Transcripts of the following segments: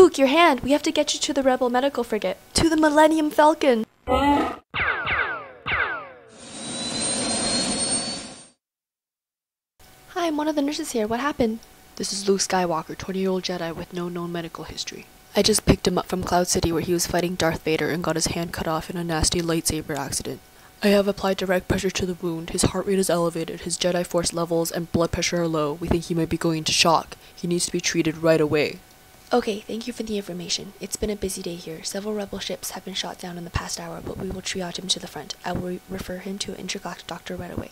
Luke, your hand! We have to get you to the Rebel Medical Frigate. To the Millennium Falcon! Hi, I'm one of the nurses here. What happened? This is Luke Skywalker, 20-year-old Jedi with no known medical history. I just picked him up from Cloud City where he was fighting Darth Vader and got his hand cut off in a nasty lightsaber accident. I have applied direct pressure to the wound. His heart rate is elevated, his Jedi Force levels and blood pressure are low. We think he might be going into shock. He needs to be treated right away. Okay, thank you for the information. It's been a busy day here. Several rebel ships have been shot down in the past hour, but we will triage him to the front. I will refer him to an intergalactic doctor right away.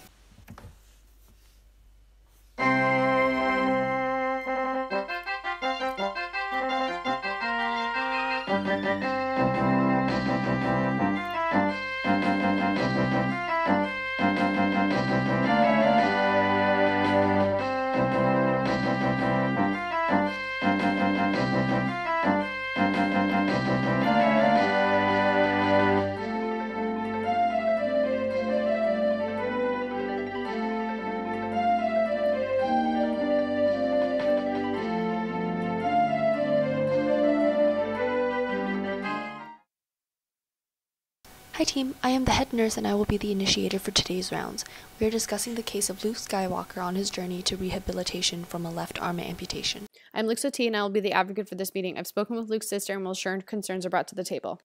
Hi team, I am the head nurse and I will be the initiator for today's rounds. We are discussing the case of Luke Skywalker on his journey to rehabilitation from a left arm amputation. I'm Luke's OT and I will be the advocate for this meeting. I've spoken with Luke's sister and will ensure concerns are brought to the table.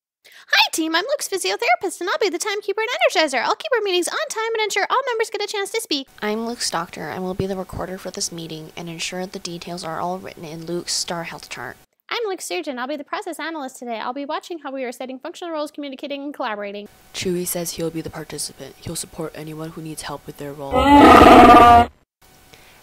Hi team, I'm Luke's physiotherapist and I'll be the timekeeper and energizer. I'll keep our meetings on time and ensure all members get a chance to speak. I'm Luke's doctor and will be the recorder for this meeting and ensure the details are all written in Luke's Star Health chart. I'm Luke's surgeon. I'll be the process analyst today. I'll be watching how we are setting functional roles, communicating, and collaborating. Chewie says he'll be the participant. He'll support anyone who needs help with their role.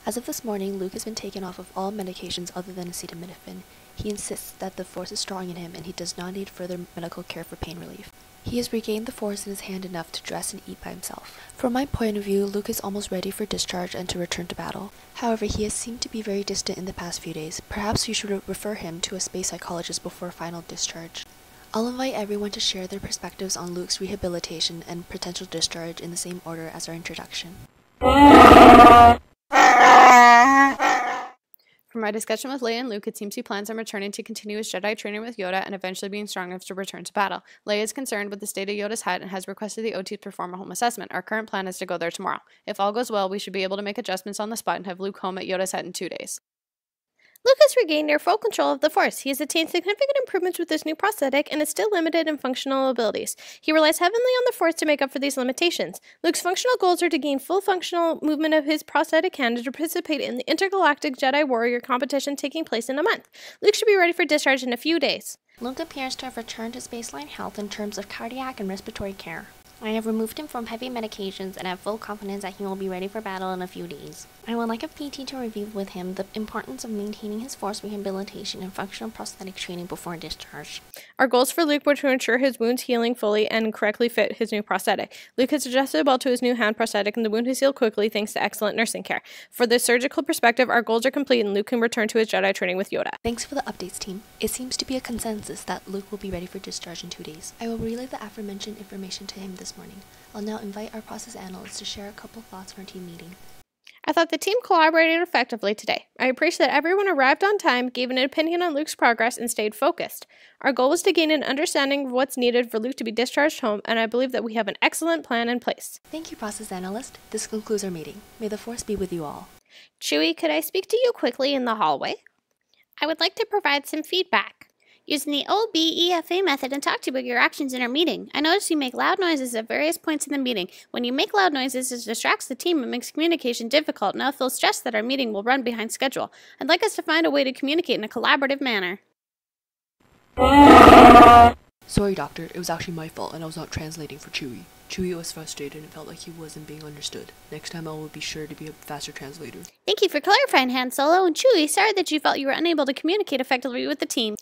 As of this morning, Luke has been taken off of all medications other than acetaminophen. He insists that the Force is strong in him and he does not need further medical care for pain relief. He has regained the Force in his hand enough to dress and eat by himself. From my point of view, Luke is almost ready for discharge and to return to battle. However, he has seemed to be very distant in the past few days. Perhaps we should refer him to a space psychologist before final discharge. I'll invite everyone to share their perspectives on Luke's rehabilitation and potential discharge in the same order as our introduction. From my discussion with Leia and Luke, it seems he plans on returning to continue his Jedi training with Yoda and eventually being strong enough to return to battle. Leia is concerned with the state of Yoda's head and has requested the OT to perform a home assessment. Our current plan is to go there tomorrow. If all goes well, we should be able to make adjustments on the spot and have Luke home at Yoda's head in 2 days. Luke has regained near full control of the Force. He has attained significant improvements with this new prosthetic and is still limited in functional abilities. He relies heavily on the Force to make up for these limitations. Luke's functional goals are to gain full functional movement of his prosthetic hand and to participate in the Intergalactic Jedi Warrior competition taking place in a month. Luke should be ready for discharge in a few days. Luke appears to have returned to baseline health in terms of cardiac and respiratory care. I have removed him from heavy medications and have full confidence that he will be ready for battle in a few days. I would like a PT to review with him the importance of maintaining his Force rehabilitation and functional prosthetic training before discharge. Our goals for Luke were to ensure his wounds healing fully and correctly fit his new prosthetic. Luke has adjusted well to his new hand prosthetic and the wound has healed quickly thanks to excellent nursing care. For the surgical perspective, our goals are complete and Luke can return to his Jedi training with Yoda. Thanks for the updates, team. It seems to be a consensus that Luke will be ready for discharge in 2 days. I will relay the aforementioned information to him this morning. I'll now invite our process analyst to share a couple thoughts from our team meeting. I thought the team collaborated effectively today. I appreciate that everyone arrived on time, gave an opinion on Luke's progress, and stayed focused. Our goal was to gain an understanding of what's needed for Luke to be discharged home, and I believe that we have an excellent plan in place. Thank you, process analyst. This concludes our meeting. May the Force be with you all. Chewie, could I speak to you quickly in the hallway? I would like to provide some feedback. Using the OBEFA method and talk to you about your actions in our meeting. I noticed you make loud noises at various points in the meeting. When you make loud noises, it distracts the team and makes communication difficult, and I feel stressed that our meeting will run behind schedule. I'd like us to find a way to communicate in a collaborative manner. Sorry, Doctor. It was actually my fault and I was not translating for Chewie. Chewie was frustrated and felt like he wasn't being understood. Next time I will be sure to be a faster translator. Thank you for clarifying, Han Solo, and Chewie, sorry that you felt you were unable to communicate effectively with the team.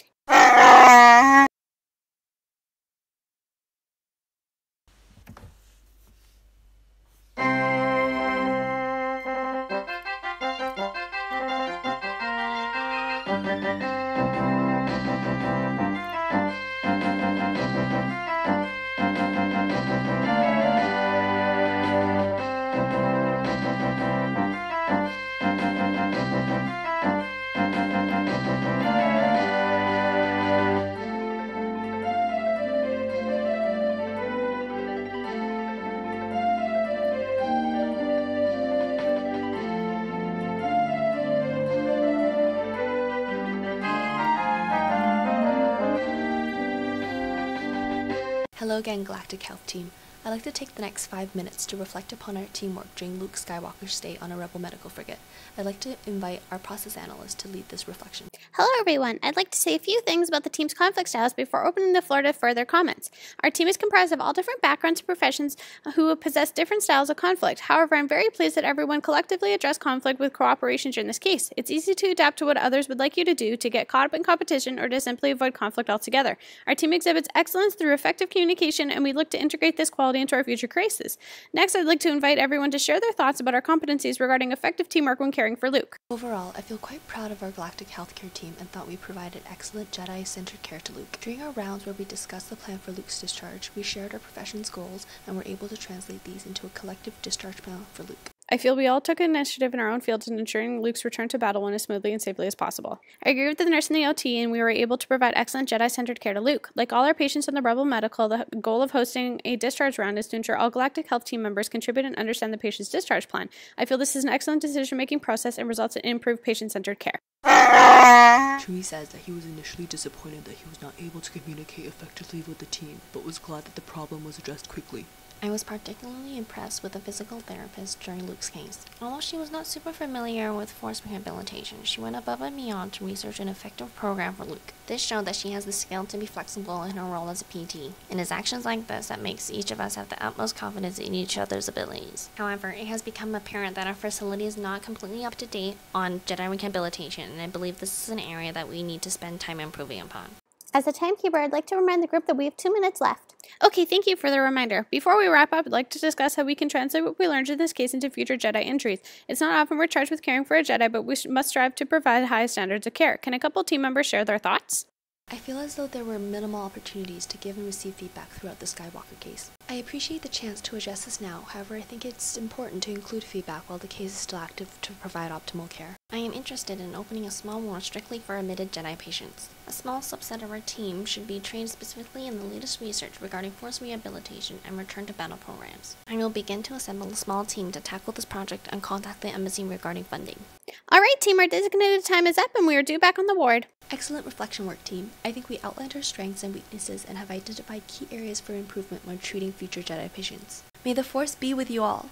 Hello again, Galactic Health Team. I'd like to take the next 5 minutes to reflect upon our teamwork during Luke Skywalker's stay on a Rebel medical frigate. I'd like to invite our process analyst to lead this reflection. Hello, everyone. I'd like to say a few things about the team's conflict styles before opening the floor to further comments. Our team is comprised of all different backgrounds and professions who possess different styles of conflict. However, I'm very pleased that everyone collectively addressed conflict with cooperation during this case. It's easy to adapt to what others would like you to do, to get caught up in competition, or to simply avoid conflict altogether. Our team exhibits excellence through effective communication, and we look to integrate this quality into our future crises. Next, I'd like to invite everyone to share their thoughts about our competencies regarding effective teamwork when caring for Luke. Overall, I feel quite proud of our Galactic Healthcare team and thought we provided excellent Jedi-centered care to Luke. During our rounds where we discussed the plan for Luke's discharge, we shared our profession's goals and were able to translate these into a collective discharge plan for Luke. I feel we all took initiative in our own fields in ensuring Luke's return to battle went as smoothly and safely as possible. I agree with the nurse and the OT, and we were able to provide excellent Jedi-centered care to Luke. Like all our patients in the Rebel Medical, the goal of hosting a discharge round is to ensure all Galactic Health team members contribute and understand the patient's discharge plan. I feel this is an excellent decision-making process and results in improved patient-centered care. Chewie says that he was initially disappointed that he was not able to communicate effectively with the team, but was glad that the problem was addressed quickly. I was particularly impressed with the physical therapist during Luke's case. Although she was not super familiar with force rehabilitation, she went above and beyond to research an effective program for Luke. This showed that she has the skill to be flexible in her role as a PT. And it's actions like this that makes each of us have the utmost confidence in each other's abilities. However, it has become apparent that our facility is not completely up to date on Jedi rehabilitation, and I believe this is an area that we need to spend time improving upon. As a timekeeper, I'd like to remind the group that we have 2 minutes left. Okay, thank you for the reminder. Before we wrap up, I'd like to discuss how we can translate what we learned in this case into future Jedi entries. It's not often we're charged with caring for a Jedi, but we must strive to provide high standards of care. Can a couple team members share their thoughts? I feel as though there were minimal opportunities to give and receive feedback throughout the Skywalker case. I appreciate the chance to address this now, however I think it's important to include feedback while the case is still active to provide optimal care. I am interested in opening a small ward strictly for admitted Jedi patients. A small subset of our team should be trained specifically in the latest research regarding force rehabilitation and return to battle programs. I will begin to assemble a small team to tackle this project and contact the embassy regarding funding. Alright, team, our designated time is up and we are due back on the ward. Excellent reflection work, team. I think we outlined our strengths and weaknesses and have identified key areas for improvement when treating future Jedi patients. May the Force be with you all!